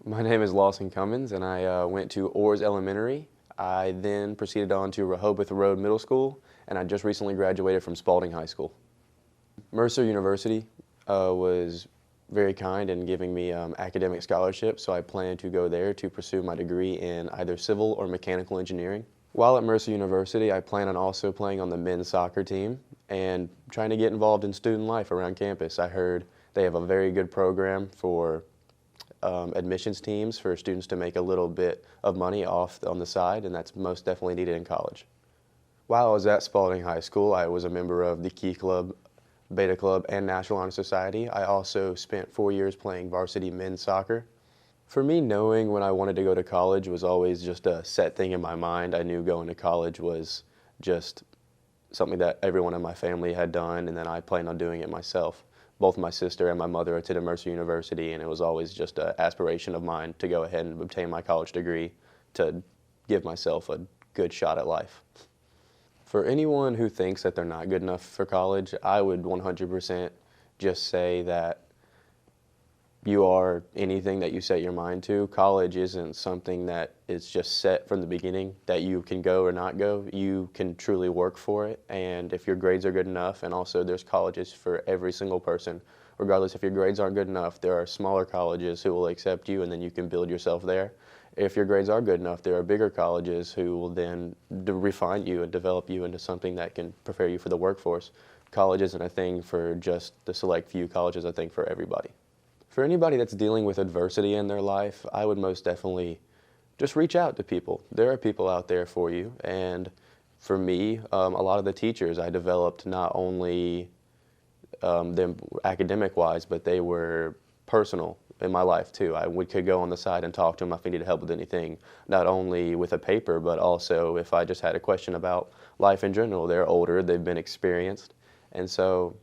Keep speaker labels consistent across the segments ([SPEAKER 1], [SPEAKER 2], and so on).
[SPEAKER 1] My name is Lawson Cummins, and I went to Orrs Elementary. I then proceeded on to Rehoboth Road Middle School, and I just recently graduated from Spalding High School. Mercer University was very kind in giving me academic scholarships, so I plan to go there to pursue my degree in either civil or mechanical engineering. While at Mercer University, I plan on also playing on the men's soccer team and trying to get involved in student life around campus. I heard they have a very good program for admissions teams for students to make a little bit of money off on the side, and that's most definitely needed in college. While I was at Spalding High School, I was a member of the Key Club, Beta Club, and National Honor Society. I also spent 4 years playing varsity men's soccer. For me, knowing when I wanted to go to college was always just a set thing in my mind. I knew going to college was just something that everyone in my family had done, and then I planned on doing it myself. Both my sister and my mother attended Mercer University, and it was always just an aspiration of mine to go ahead and obtain my college degree to give myself a good shot at life. For anyone who thinks that they're not good enough for college, I would 100% just say that you are anything that you set your mind to. College isn't something that is just set from the beginning that you can go or not go. You can truly work for it, and if your grades are good enough, and also there's colleges for every single person. Regardless if your grades aren't good enough, there are smaller colleges who will accept you, and then you can build yourself there. If your grades are good enough, there are bigger colleges who will then refine you and develop you into something that can prepare you for the workforce. College isn't a thing for just the select few. College is a thing for everybody. For anybody that's dealing with adversity in their life, I would most definitely just reach out to people. There are people out there for you, and for me, a lot of the teachers I developed not only them academic-wise, but they were personal in my life too. Could go on the side and talk to them if I needed help with anything, not only with a paper, but also if I just had a question about life in general. They're older, they've been experienced. And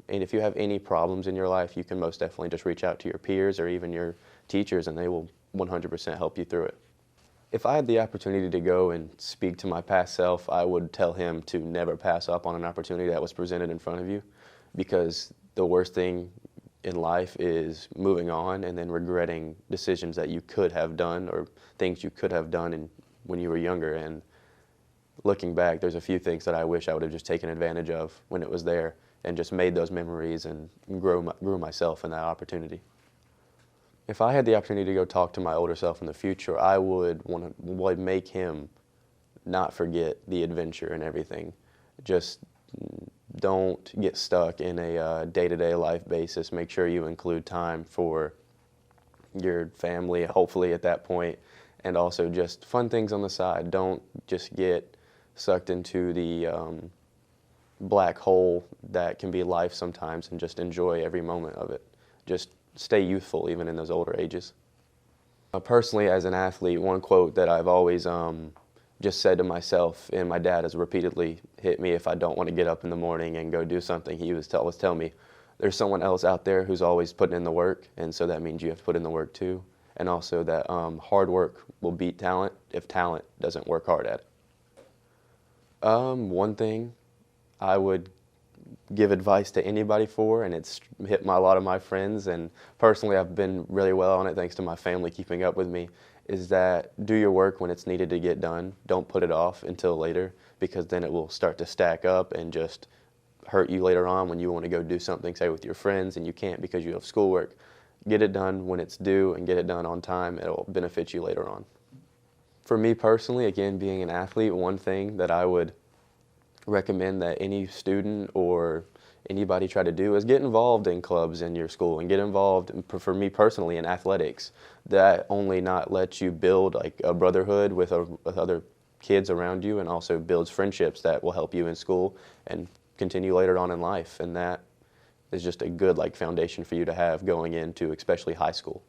[SPEAKER 1] if you have any problems in your life, you can most definitely just reach out to your peers or even your teachers, and they will 100% help you through it. If I had the opportunity to go and speak to my past self, I would tell him to never pass up on an opportunity that was presented in front of you, because the worst thing in life is moving on and then regretting decisions that you could have done or things you could have done when you were younger. And looking back, there's a few things that I wish I would have just taken advantage of when it was there, and just made those memories and grew myself in that opportunity. If I had the opportunity to go talk to my older self in the future, I would make him not forget the adventure and everything. Just don't get stuck in a day-to-day life basis. Make sure you include time for your family, hopefully at that point, and also just fun things on the side. Don't just get sucked into the black hole that can be life sometimes, and just enjoy every moment of it. Just stay youthful even in those older ages. Personally, as an athlete, one quote that I've always just said to myself, and my dad has repeatedly hit me if I don't want to get up in the morning and go do something, he was always tell me, there's someone else out there who's always putting in the work, and so that means you have to put in the work too. And also that hard work will beat talent if talent doesn't work hard at it. One thing I would give advice to anybody for, and it's hit a lot of my friends, and personally I've been really well on it thanks to my family keeping up with me, is that do your work when it's needed to get done. Don't put it off until later, because then it will start to stack up and just hurt you later on when you want to go do something, say with your friends, and you can't because you have schoolwork. Get it done when it's due and get it done on time. It'll benefit you later on. For me personally, again, being an athlete, one thing that I would recommend that any student or anybody try to do is get involved in clubs in your school, and get involved, for me personally, in athletics. That only not lets you build like a brotherhood with other kids around you, and also builds friendships that will help you in school and continue later on in life. And that is just a good foundation for you to have going into especially high school.